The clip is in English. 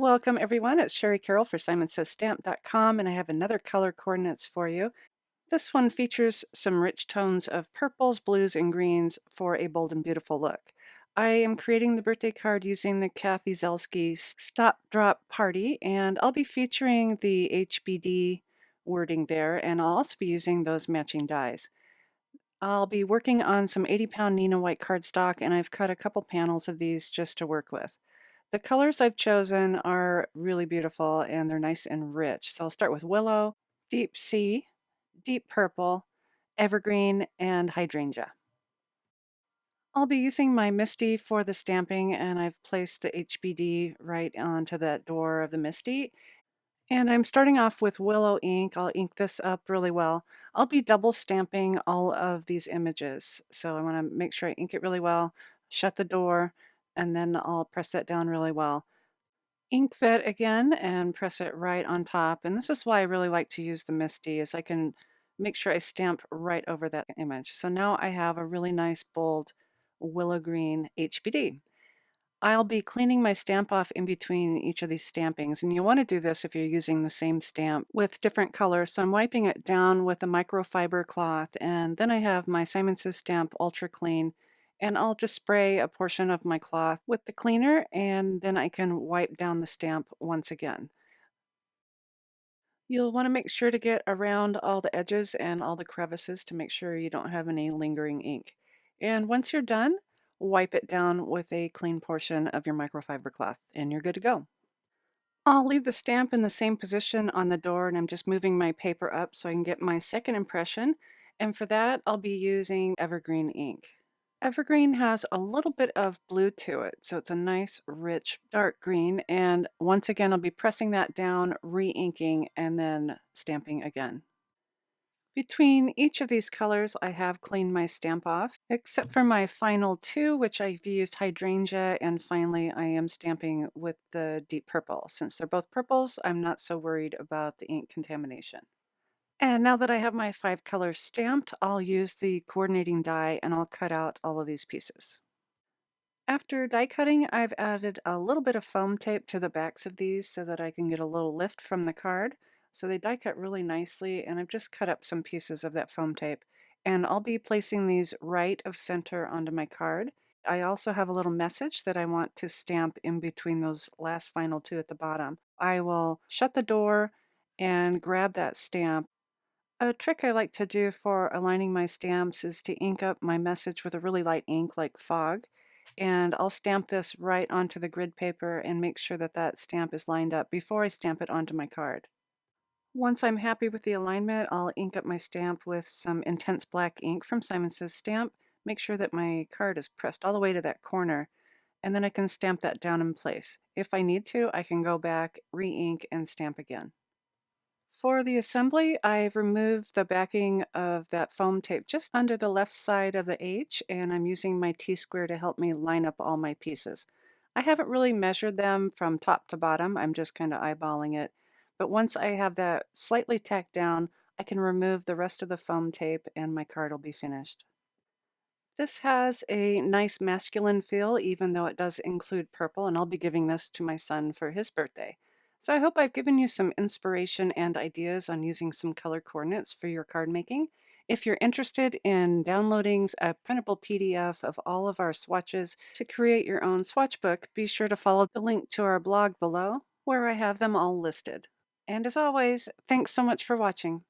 Welcome everyone, it's Shari Carroll for SimonsSaysStamp.com and I have another color coordinates for you. This one features some rich tones of purples, blues, and greens for a bold and beautiful look. I am creating the birthday card using the Kathy Zelski Stop Drop Party, and I'll be featuring the HBD wording there, and I'll also be using those matching dies. I'll be working on some 80-pound Nina white cardstock, and I've cut a couple panels of these just to work with. The colors I've chosen are really beautiful and they're nice and rich. So I'll start with Willow, Deep Sea, Deep Purple, Evergreen, and Hydrangea. I'll be using my MISTI for the stamping, and I've placed the HBD right onto that door of the MISTI. And I'm starting off with Willow ink. I'll ink this up really well. I'll be double stamping all of these images. So I want to make sure I ink it really well, shut the door, and then I'll press that down really well. Ink that again and press it right on top. And this is why I really like to use the MISTI, is I can make sure I stamp right over that image. So now I have a really nice bold willow green HBD. I'll be cleaning my stamp off in between each of these stampings, and you want to do this if you're using the same stamp with different colors. So I'm wiping it down with a microfiber cloth, and then I have my Simon Says Stamp Ultra Clean, and I'll just spray a portion of my cloth with the cleaner, and then I can wipe down the stamp once again. You'll want to make sure to get around all the edges and all the crevices to make sure you don't have any lingering ink. And once you're done, wipe it down with a clean portion of your microfiber cloth and you're good to go. I'll leave the stamp in the same position on the door, and I'm just moving my paper up so I can get my second impression. And for that, I'll be using Evergreen ink. Evergreen has a little bit of blue to it, so it's a nice, rich, dark green. And once again, I'll be pressing that down, re-inking, and then stamping again. Between each of these colors, I have cleaned my stamp off, except for my final two, which I've used hydrangea, and finally I am stamping with the deep purple. Since they're both purples, I'm not so worried about the ink contamination. And now that I have my 5 colors stamped, I'll use the coordinating die and I'll cut out all of these pieces. After die cutting, I've added a little bit of foam tape to the backs of these so that I can get a little lift from the card. So they die cut really nicely, and I've just cut up some pieces of that foam tape. And I'll be placing these right of center onto my card. I also have a little message that I want to stamp in between those last final two at the bottom. I will shut the door and grab that stamp. A trick I like to do for aligning my stamps is to ink up my message with a really light ink like fog. And I'll stamp this right onto the grid paper and make sure that that stamp is lined up before I stamp it onto my card. Once I'm happy with the alignment, I'll ink up my stamp with some intense black ink from Simon Says Stamp. Make sure that my card is pressed all the way to that corner, and then I can stamp that down in place. If I need to, I can go back, re-ink, and stamp again. For the assembly, I've removed the backing of that foam tape just under the left side of the H, and I'm using my T-square to help me line up all my pieces. I haven't really measured them from top to bottom, I'm just kind of eyeballing it. But once I have that slightly tacked down, I can remove the rest of the foam tape and my card will be finished. This has a nice masculine feel, even though it does include purple, and I'll be giving this to my son for his birthday. So I hope I've given you some inspiration and ideas on using some color coordinates for your card making. If you're interested in downloading a printable PDF of all of our swatches to create your own swatch book, be sure to follow the link to our blog below, where I have them all listed. And as always, thanks so much for watching.